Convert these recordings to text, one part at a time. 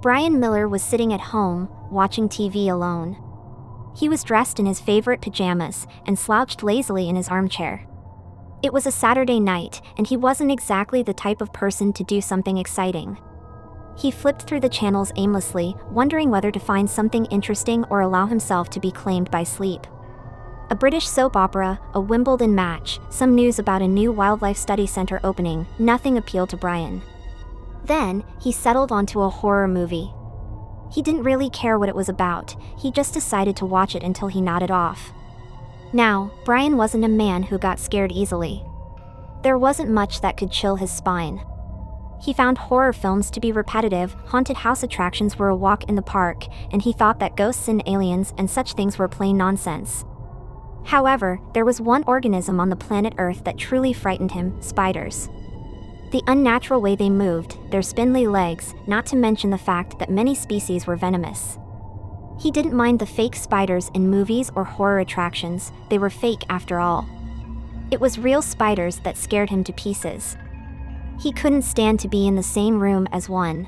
Brian Miller was sitting at home, watching TV alone. He was dressed in his favorite pajamas and slouched lazily in his armchair. It was a Saturday night, and he wasn't exactly the type of person to do something exciting. He flipped through the channels aimlessly, wondering whether to find something interesting or allow himself to be claimed by sleep. A British soap opera, a Wimbledon match, some news about a new wildlife study center opening, nothing appealed to Brian. Then, he settled onto a horror movie. He didn't really care what it was about, he just decided to watch it until he nodded off. Now, Brian wasn't a man who got scared easily. There wasn't much that could chill his spine. He found horror films to be repetitive, haunted house attractions were a walk in the park, and he thought that ghosts and aliens and such things were plain nonsense. However, there was one organism on the planet Earth that truly frightened him: spiders. The unnatural way they moved, their spindly legs, not to mention the fact that many species were venomous. He didn't mind the fake spiders in movies or horror attractions, they were fake after all. It was real spiders that scared him to pieces. He couldn't stand to be in the same room as one.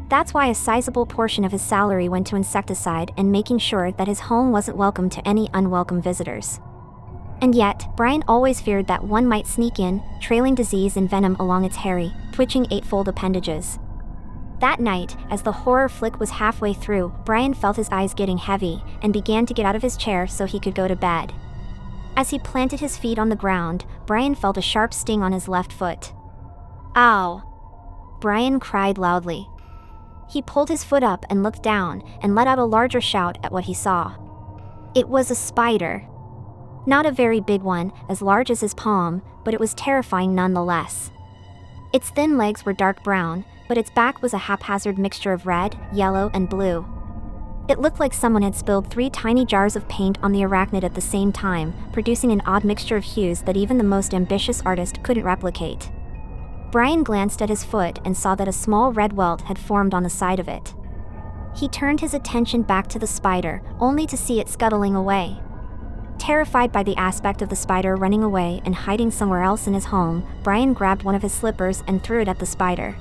That's why a sizable portion of his salary went to insecticide and making sure that his home wasn't welcome to any unwelcome visitors. And yet, Brian always feared that one might sneak in, trailing disease and venom along its hairy, twitching eightfold appendages. That night, as the horror flick was halfway through, Brian felt his eyes getting heavy and began to get out of his chair so he could go to bed. As he planted his feet on the ground, Brian felt a sharp sting on his left foot. "Ow!" Brian cried loudly. He pulled his foot up and looked down, and let out a larger shout at what he saw. It was a spider. Not a very big one, as large as his palm, but it was terrifying nonetheless. Its thin legs were dark brown, but its back was a haphazard mixture of red, yellow, and blue. It looked like someone had spilled 3 tiny jars of paint on the arachnid at the same time, producing an odd mixture of hues that even the most ambitious artist couldn't replicate. Brian glanced at his foot and saw that a small red welt had formed on the side of it. He turned his attention back to the spider, only to see it scuttling away. Terrified by the aspect of the spider running away and hiding somewhere else in his home, Brian grabbed one of his slippers and threw it at the spider.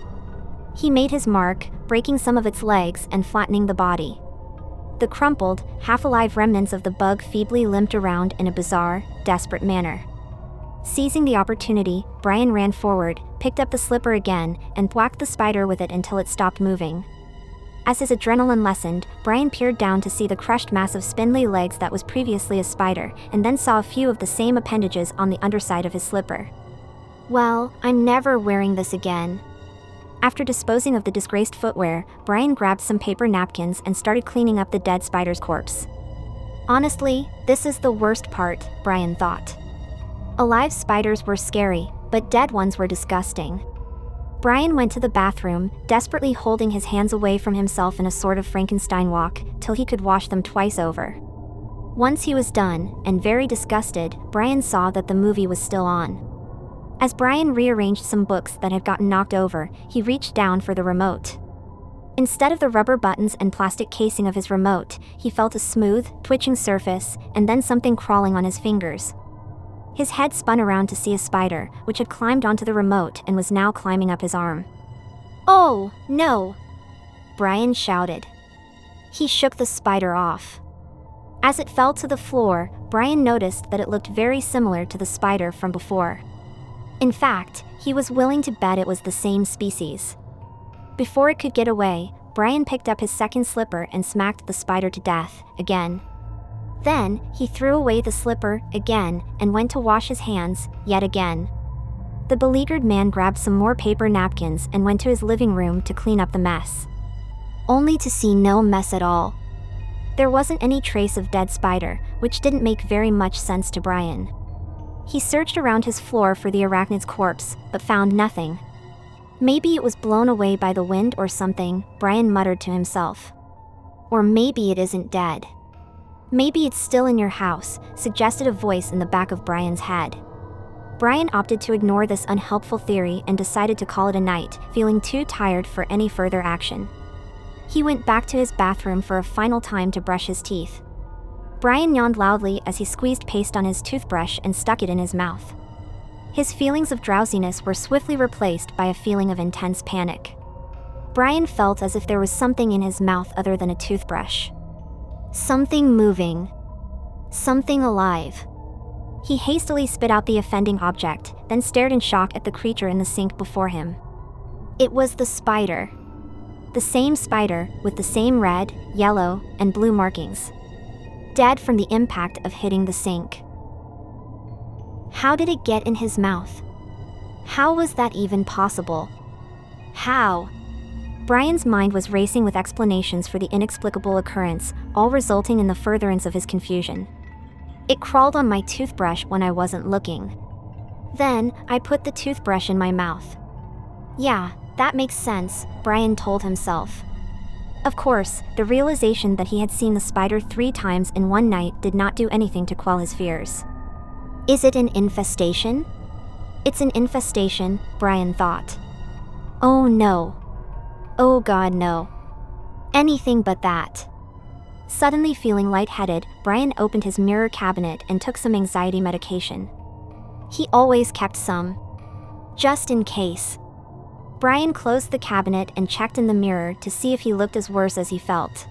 He made his mark, breaking some of its legs and flattening the body. The crumpled, half-alive remnants of the bug feebly limped around in a bizarre, desperate manner. Seizing the opportunity, Brian ran forward, picked up the slipper again, and whacked the spider with it until it stopped moving. As his adrenaline lessened, Brian peered down to see the crushed mass of spindly legs that was previously a spider, and then saw a few of the same appendages on the underside of his slipper. "Well, I'm never wearing this again." After disposing of the disgraced footwear, Brian grabbed some paper napkins and started cleaning up the dead spider's corpse. Honestly, this is the worst part, Brian thought. Alive spiders were scary, but dead ones were disgusting. Brian went to the bathroom, desperately holding his hands away from himself in a sort of Frankenstein walk, till he could wash them twice over. Once he was done, and very disgusted, Brian saw that the movie was still on. As Brian rearranged some books that had gotten knocked over, he reached down for the remote. Instead of the rubber buttons and plastic casing of his remote, he felt a smooth, twitching surface, and then something crawling on his fingers. His head spun around to see a spider, which had climbed onto the remote and was now climbing up his arm. "Oh, no!" Brian shouted. He shook the spider off. As it fell to the floor, Brian noticed that it looked very similar to the spider from before. In fact, he was willing to bet it was the same species. Before it could get away, Brian picked up his second slipper and smacked the spider to death, again. Then, he threw away the slipper, again, and went to wash his hands, yet again. The beleaguered man grabbed some more paper napkins and went to his living room to clean up the mess. Only to see no mess at all. There wasn't any trace of dead spider, which didn't make very much sense to Brian. He searched around his floor for the arachnid's corpse, but found nothing. Maybe it was blown away by the wind or something, Brian muttered to himself. Or maybe it isn't dead. Maybe it's still in your house, suggested a voice in the back of Brian's head. Brian opted to ignore this unhelpful theory and decided to call it a night, feeling too tired for any further action. He went back to his bathroom for a final time to brush his teeth. Brian yawned loudly as he squeezed paste on his toothbrush and stuck it in his mouth. His feelings of drowsiness were swiftly replaced by a feeling of intense panic. Brian felt as if there was something in his mouth other than a toothbrush. Something moving. Something alive. He hastily spit out the offending object, then stared in shock at the creature in the sink before him. It was the spider. The same spider, with the same red, yellow, and blue markings. Dead from the impact of hitting the sink. How did it get in his mouth? How was that even possible? How? Brian's mind was racing with explanations for the inexplicable occurrence, all resulting in the furtherance of his confusion. It crawled on my toothbrush when I wasn't looking. Then, I put the toothbrush in my mouth. Yeah, that makes sense, Brian told himself. Of course, the realization that he had seen the spider 3 times in one night did not do anything to quell his fears. Is it an infestation? It's an infestation, Brian thought. Oh no. Oh God, no. Anything but that. Suddenly feeling lightheaded, Brian opened his mirror cabinet and took some anxiety medication. He always kept some. Just in case. Brian closed the cabinet and checked in the mirror to see if he looked as worse as he felt.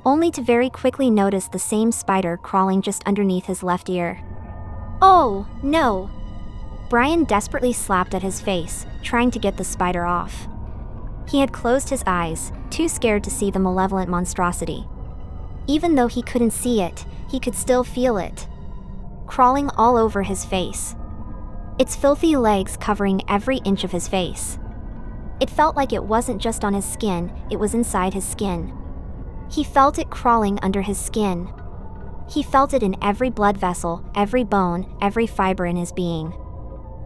Only to very quickly notice the same spider crawling just underneath his left ear. Oh, no! Brian desperately slapped at his face, trying to get the spider off. He had closed his eyes, too scared to see the malevolent monstrosity. Even though he couldn't see it, he could still feel it. Crawling all over his face. Its filthy legs covering every inch of his face. It felt like it wasn't just on his skin, it was inside his skin. He felt it crawling under his skin. He felt it in every blood vessel, every bone, every fiber in his being.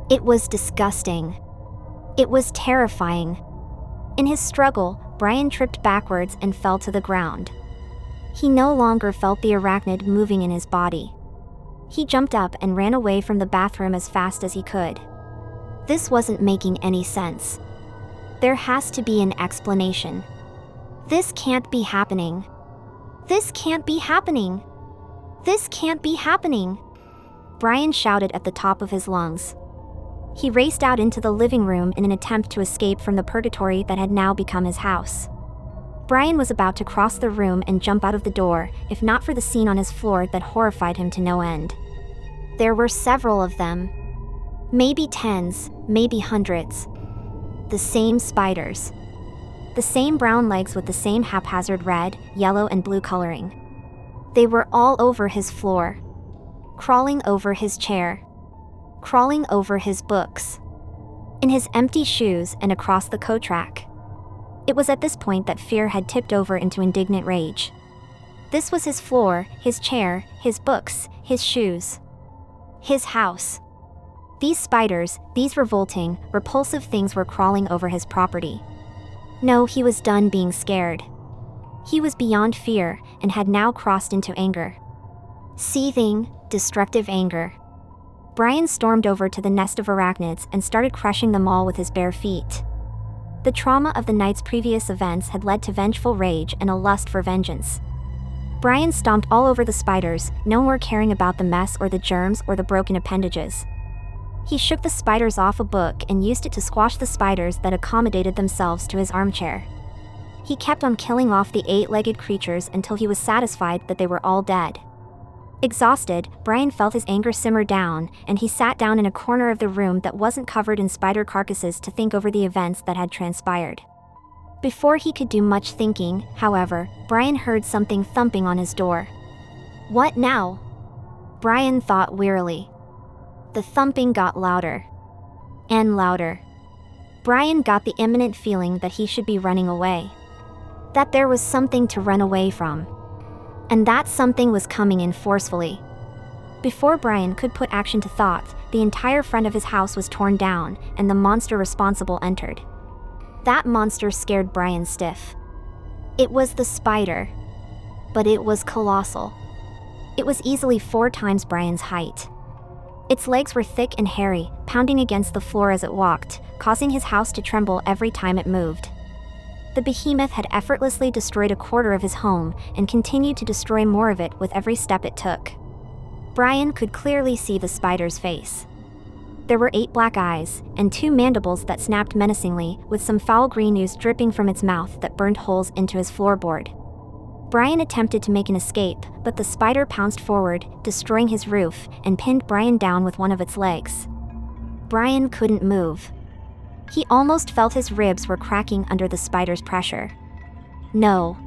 It was disgusting. It was terrifying. In his struggle, Brian tripped backwards and fell to the ground. He no longer felt the arachnid moving in his body. He jumped up and ran away from the bathroom as fast as he could. This wasn't making any sense. There has to be an explanation. This can't be happening. This can't be happening. This can't be happening. Brian shouted at the top of his lungs. He raced out into the living room in an attempt to escape from the purgatory that had now become his house. Brian was about to cross the room and jump out of the door, if not for the scene on his floor that horrified him to no end. There were several of them. Maybe tens, maybe hundreds. The same spiders. The same brown legs with the same haphazard red, yellow, and blue coloring. They were all over his floor. Crawling over his chair. Crawling over his books. In his empty shoes and across the coat rack. It was at this point that fear had tipped over into indignant rage. This was his floor, his chair, his books, his shoes. His house. These spiders, these revolting, repulsive things were crawling over his property. No, he was done being scared. He was beyond fear and had now crossed into anger. Seething, destructive anger. Brian stormed over to the nest of arachnids and started crushing them all with his bare feet. The trauma of the night's previous events had led to vengeful rage and a lust for vengeance. Brian stomped all over the spiders, no more caring about the mess or the germs or the broken appendages. He shook the spiders off a book and used it to squash the spiders that accommodated themselves to his armchair. He kept on killing off the 8-legged creatures until he was satisfied that they were all dead. Exhausted, Brian felt his anger simmer down, and he sat down in a corner of the room that wasn't covered in spider carcasses to think over the events that had transpired. Before he could do much thinking, however, Brian heard something thumping on his door. What now? Brian thought wearily. The thumping got louder. And louder. Brian got the imminent feeling that he should be running away. That there was something to run away from. And that something was coming in forcefully. Before Brian could put action to thought, the entire front of his house was torn down, and the monster responsible entered. That monster scared Brian stiff. It was the spider. But it was colossal. It was easily 4 times Brian's height. Its legs were thick and hairy, pounding against the floor as it walked, causing his house to tremble every time it moved. The behemoth had effortlessly destroyed a quarter of his home and continued to destroy more of it with every step it took. Brian could clearly see the spider's face. There were 8 black eyes, and 2 mandibles that snapped menacingly, with some foul green ooze dripping from its mouth that burned holes into his floorboard. Brian attempted to make an escape, but the spider pounced forward, destroying his roof, and pinned Brian down with one of its legs. Brian couldn't move. He almost felt his ribs were cracking under the spider's pressure. No.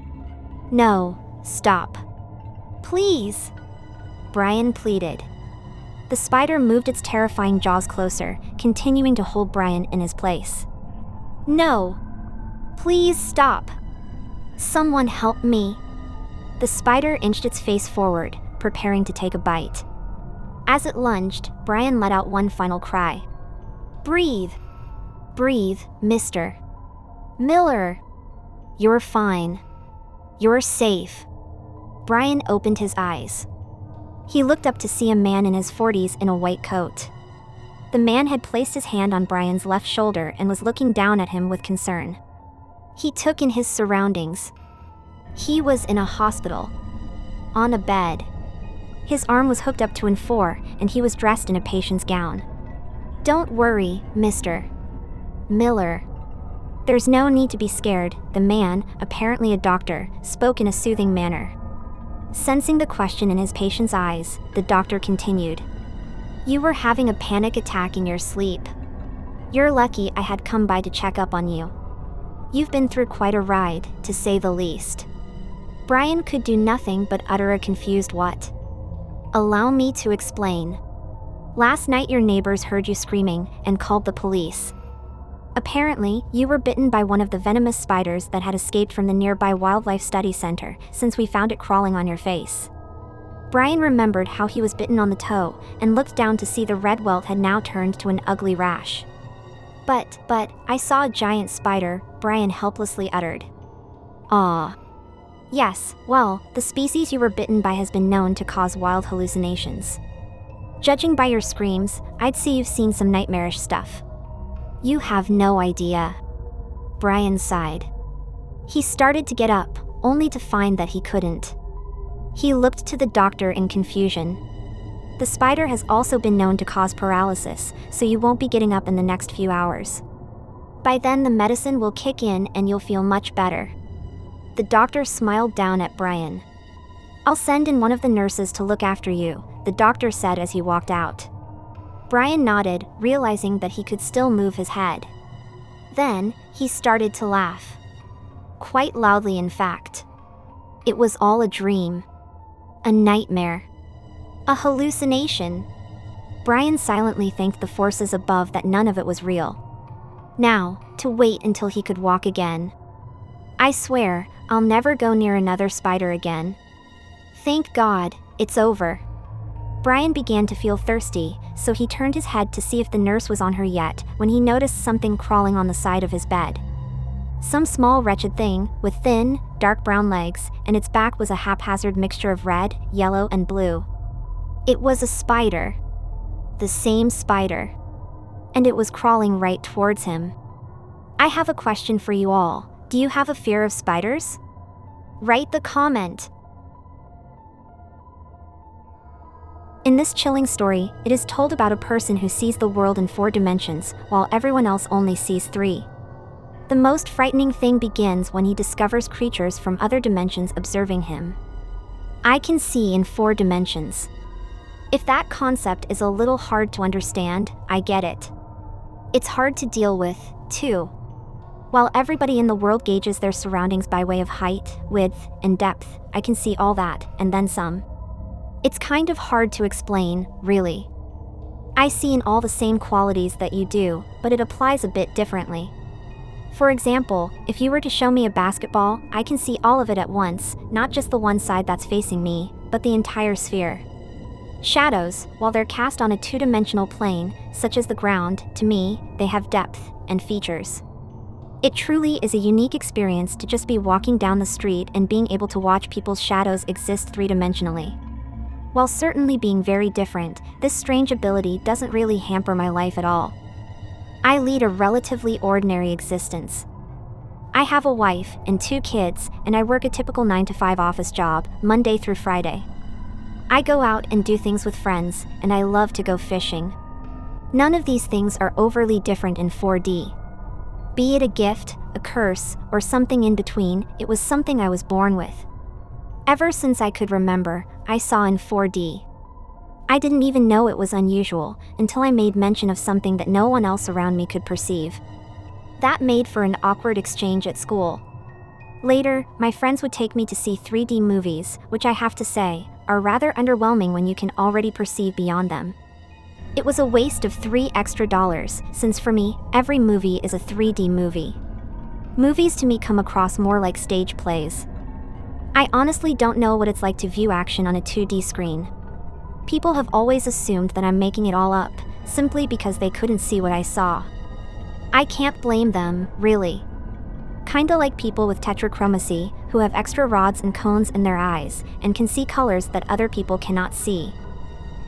No, stop. Please, Brian pleaded. The spider moved its terrifying jaws closer, continuing to hold Brian in his place. No. Please stop. Someone help me. The spider inched its face forward, preparing to take a bite. As it lunged, Brian let out one final cry. Breathe. Breathe, Mr. Miller. You're fine. You're safe. Brian opened his eyes. He looked up to see a man in his 40s in a white coat. The man had placed his hand on Brian's left shoulder and was looking down at him with concern. He took in his surroundings. He was in a hospital. On a bed. His arm was hooked up to an 4, and he was dressed in a patient's gown. Don't worry, Mr. Miller. There's no need to be scared, the man, apparently a doctor, spoke in a soothing manner. Sensing the question in his patient's eyes, the doctor continued. You were having a panic attack in your sleep. You're lucky I had come by to check up on you. You've been through quite a ride, to say the least. Brian could do nothing but utter a confused what. Allow me to explain. Last night your neighbors heard you screaming and called the police. Apparently, you were bitten by one of the venomous spiders that had escaped from the nearby Wildlife Study Center, since we found it crawling on your face. Brian remembered how he was bitten on the toe, and looked down to see the red welt had now turned to an ugly rash. But, I saw a giant spider, Brian helplessly uttered. Ah. Yes, well, the species you were bitten by has been known to cause wild hallucinations. Judging by your screams, I'd say you've seen some nightmarish stuff. You have no idea. Brian sighed. He started to get up, only to find that he couldn't. He looked to the doctor in confusion. The spider has also been known to cause paralysis, so you won't be getting up in the next few hours. By then the medicine will kick in and you'll feel much better. The doctor smiled down at Brian. I'll send in one of the nurses to look after you, the doctor said as he walked out. Brian nodded, realizing that he could still move his head. Then, he started to laugh. Quite loudly, in fact. It was all a dream. A nightmare. A hallucination. Brian silently thanked the forces above that none of it was real. Now, to wait until he could walk again. I swear, I'll never go near another spider again. Thank God, it's over. Brian began to feel thirsty, so he turned his head to see if the nurse was on her yet, when he noticed something crawling on the side of his bed. Some small wretched thing, with thin, dark brown legs, and its back was a haphazard mixture of red, yellow, and blue. It was a spider. The same spider. And it was crawling right towards him. I have a question for you all. Do you have a fear of spiders? Write the comment. In this chilling story, it is told about a person who sees the world in 4 dimensions, while everyone else only sees 3. The most frightening thing begins when he discovers creatures from other dimensions observing him. I can see in 4 dimensions. If that concept is a little hard to understand, I get it. It's hard to deal with, too. While everybody in the world gauges their surroundings by way of height, width, and depth, I can see all that, and then some. It's kind of hard to explain, really. I see in all the same qualities that you do, but it applies a bit differently. For example, if you were to show me a basketball, I can see all of it at once, not just the one side that's facing me, but the entire sphere. Shadows, while they're cast on a 2-dimensional plane, such as the ground, to me, they have depth and features. It truly is a unique experience to just be walking down the street and being able to watch people's shadows exist 3-dimensionally. While certainly being very different, this strange ability doesn't really hamper my life at all. I lead a relatively ordinary existence. I have a wife and 2 kids, and I work a typical 9-to-5 office job, Monday through Friday. I go out and do things with friends, and I love to go fishing. None of these things are overly different in 4D. Be it a gift, a curse, or something in between, it was something I was born with. Ever since I could remember, I saw in 4D. I didn't even know it was unusual until I made mention of something that no one else around me could perceive. That made for an awkward exchange at school. Later, my friends would take me to see 3D movies, which I have to say, are rather underwhelming when you can already perceive beyond them. It was a waste of $3 extra, since for me, every movie is a 3D movie. Movies to me come across more like stage plays. I honestly don't know what it's like to view action on a 2D screen. People have always assumed that I'm making it all up, simply because they couldn't see what I saw. I can't blame them, really. Kinda like people with tetrachromacy, who have extra rods and cones in their eyes, and can see colors that other people cannot see.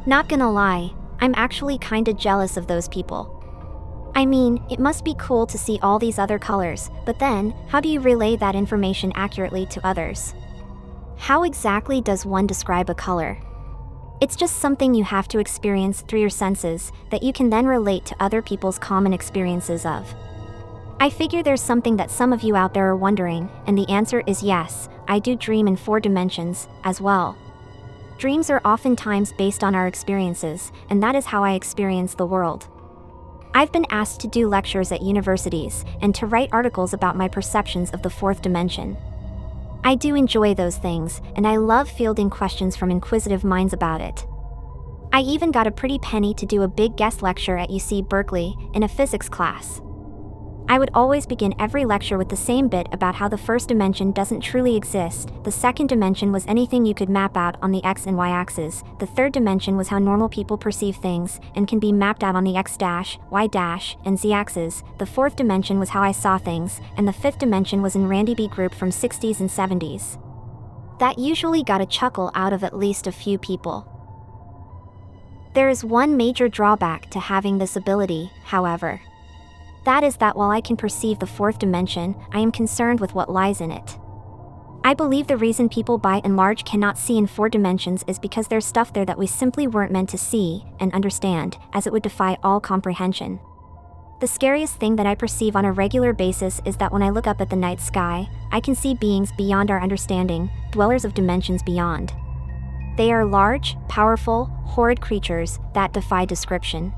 Not gonna lie, I'm actually kinda jealous of those people. I mean, it must be cool to see all these other colors, but then, how do you relay that information accurately to others? How exactly does one describe a color? It's just something you have to experience through your senses that you can then relate to other people's common experiences of. I figure there's something that some of you out there are wondering, and the answer is yes, I do dream in 4 dimensions, as well. Dreams are oftentimes based on our experiences, and that is how I experience the world. I've been asked to do lectures at universities and to write articles about my perceptions of the 4th dimension. I do enjoy those things, and I love fielding questions from inquisitive minds about it. I even got a pretty penny to do a big guest lecture at UC Berkeley in a physics class. I would always begin every lecture with the same bit about how the 1st dimension doesn't truly exist, the 2nd dimension was anything you could map out on the X and Y axes, the 3rd dimension was how normal people perceive things, and can be mapped out on the X dash, Y dash, and Z axes, the 4th dimension was how I saw things, and the 5th dimension was in Randy B. group from 60s and 70s. That usually got a chuckle out of at least a few people. There is one major drawback to having this ability, however. That is that while I can perceive the 4th dimension, I am concerned with what lies in it. I believe the reason people by and large cannot see in 4 dimensions is because there's stuff there that we simply weren't meant to see and understand, as it would defy all comprehension. The scariest thing that I perceive on a regular basis is that when I look up at the night sky, I can see beings beyond our understanding, dwellers of dimensions beyond. They are large, powerful, horrid creatures that defy description.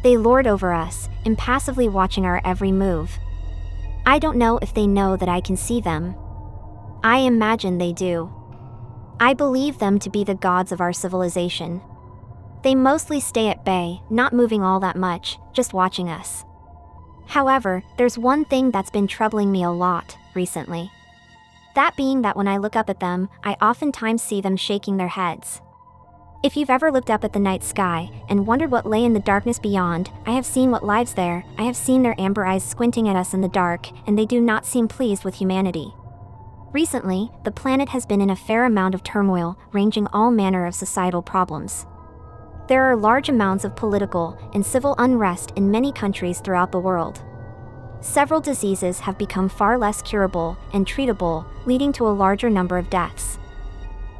They lord over us, impassively watching our every move. I don't know if they know that I can see them. I imagine they do. I believe them to be the gods of our civilization. They mostly stay at bay, not moving all that much, just watching us. However, there's one thing that's been troubling me a lot recently. That being that when I look up at them, I oftentimes see them shaking their heads. If you've ever looked up at the night sky and wondered what lay in the darkness beyond, I have seen what lies there. I have seen their amber eyes squinting at us in the dark, and they do not seem pleased with humanity. Recently, the planet has been in a fair amount of turmoil, ranging all manner of societal problems. There are large amounts of political and civil unrest in many countries throughout the world. Several diseases have become far less curable and treatable, leading to a larger number of deaths.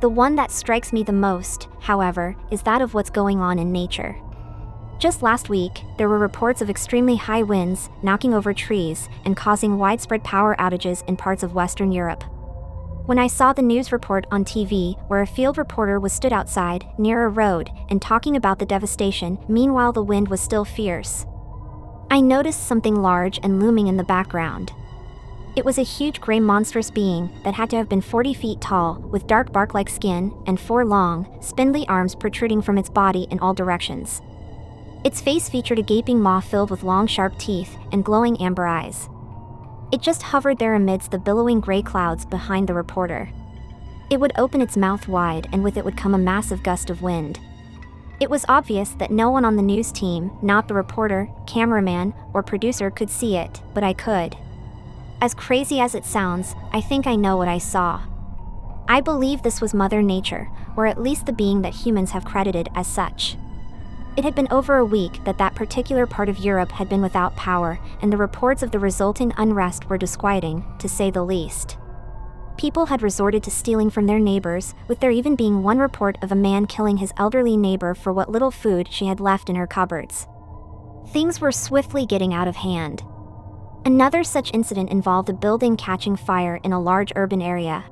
The one that strikes me the most, however, is that of what's going on in nature. Just last week, there were reports of extremely high winds, knocking over trees, and causing widespread power outages in parts of Western Europe. When I saw the news report on TV, where a field reporter was stood outside, near a road, and talking about the devastation, meanwhile the wind was still fierce, I noticed something large and looming in the background. It was a huge gray monstrous being that had to have been 40 feet tall, with dark bark-like skin, and 4 long, spindly arms protruding from its body in all directions. Its face featured a gaping maw filled with long sharp teeth and glowing amber eyes. It just hovered there amidst the billowing gray clouds behind the reporter. It would open its mouth wide, and with it would come a massive gust of wind. It was obvious that no one on the news team, not the reporter, cameraman, or producer, could see it, but I could. As crazy as it sounds, I think I know what I saw. I believe this was Mother Nature, or at least the being that humans have credited as such. It had been over a week that that particular part of Europe had been without power, and the reports of the resulting unrest were disquieting, to say the least. People had resorted to stealing from their neighbors, with there even being one report of a man killing his elderly neighbor for what little food she had left in her cupboards. Things were swiftly getting out of hand. Another such incident involved a building catching fire in a large urban area.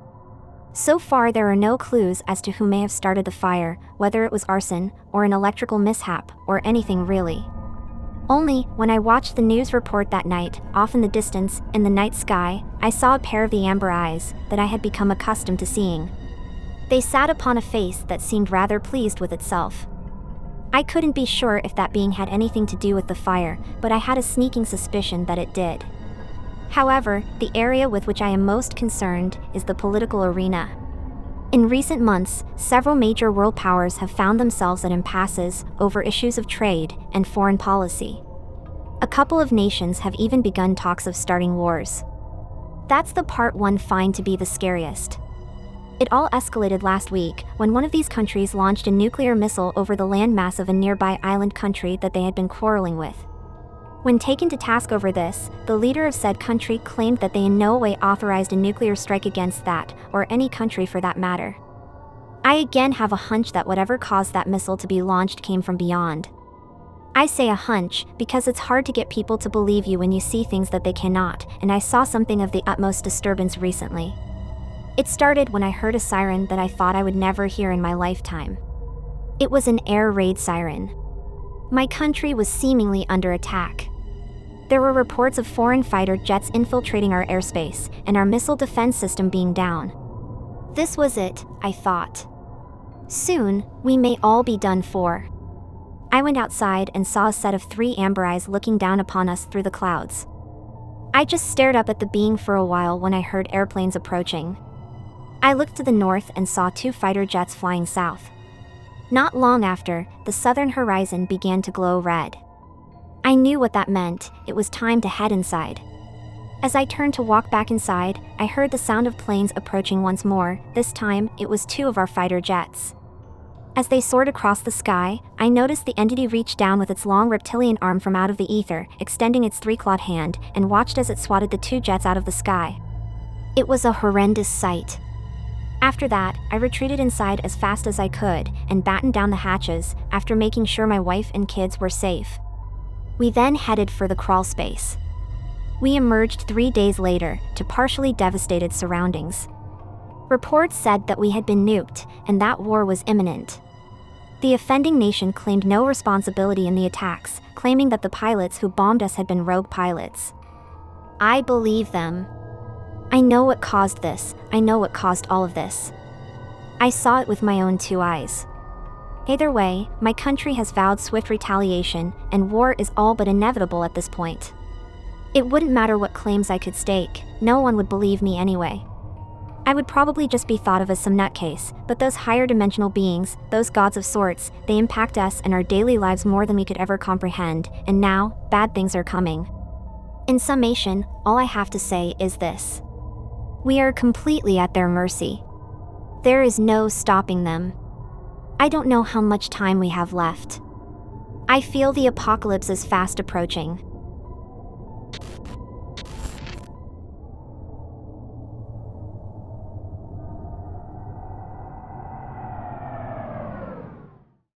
So far, there are no clues as to who may have started the fire, whether it was arson, or an electrical mishap, or anything really. Only, when I watched the news report that night, off in the distance, in the night sky, I saw a pair of the amber eyes that I had become accustomed to seeing. They sat upon a face that seemed rather pleased with itself. I couldn't be sure if that being had anything to do with the fire, but I had a sneaking suspicion that it did. However, the area with which I am most concerned is the political arena. In recent months, several major world powers have found themselves at impasses over issues of trade and foreign policy. A couple of nations have even begun talks of starting wars. That's the part one find to be the scariest. It all escalated last week when one of these countries launched a nuclear missile over the landmass of a nearby island country that they had been quarreling with. When taken to task over this, the leader of said country claimed that they in no way authorized a nuclear strike against that, or any country for that matter. I again have a hunch that whatever caused that missile to be launched came from beyond. I say a hunch because it's hard to get people to believe you when you see things that they cannot, and I saw something of the utmost disturbance recently. It started when I heard a siren that I thought I would never hear in my lifetime. It was an air raid siren. My country was seemingly under attack. There were reports of foreign fighter jets infiltrating our airspace and our missile defense system being down. This was it, I thought. Soon, we may all be done for. I went outside and saw a set of 3 amber eyes looking down upon us through the clouds. I just stared up at the being for a while when I heard airplanes approaching. I looked to the north and saw 2 fighter jets flying south. Not long after, the southern horizon began to glow red. I knew what that meant. It was time to head inside. As I turned to walk back inside, I heard the sound of planes approaching once more. This time, it was 2 of our fighter jets. As they soared across the sky, I noticed the entity reach down with its long reptilian arm from out of the ether, extending its 3-clawed hand, and watched as it swatted the 2 jets out of the sky. It was a horrendous sight. After that, I retreated inside as fast as I could and battened down the hatches after making sure my wife and kids were safe. We then headed for the crawl space. We emerged 3 days later to partially devastated surroundings. Reports said that we had been nuked and that war was imminent. The offending nation claimed no responsibility in the attacks, claiming that the pilots who bombed us had been rogue pilots. I believe them. I know what caused this. I know what caused all of this. I saw it with my own 2 eyes. Either way, my country has vowed swift retaliation, and war is all but inevitable at this point. It wouldn't matter what claims I could stake, no one would believe me anyway. I would probably just be thought of as some nutcase, but those higher dimensional beings, those gods of sorts, they impact us and our daily lives more than we could ever comprehend, and now, bad things are coming. In summation, all I have to say is this. We are completely at their mercy. There is no stopping them. I don't know how much time we have left. I feel the apocalypse is fast approaching.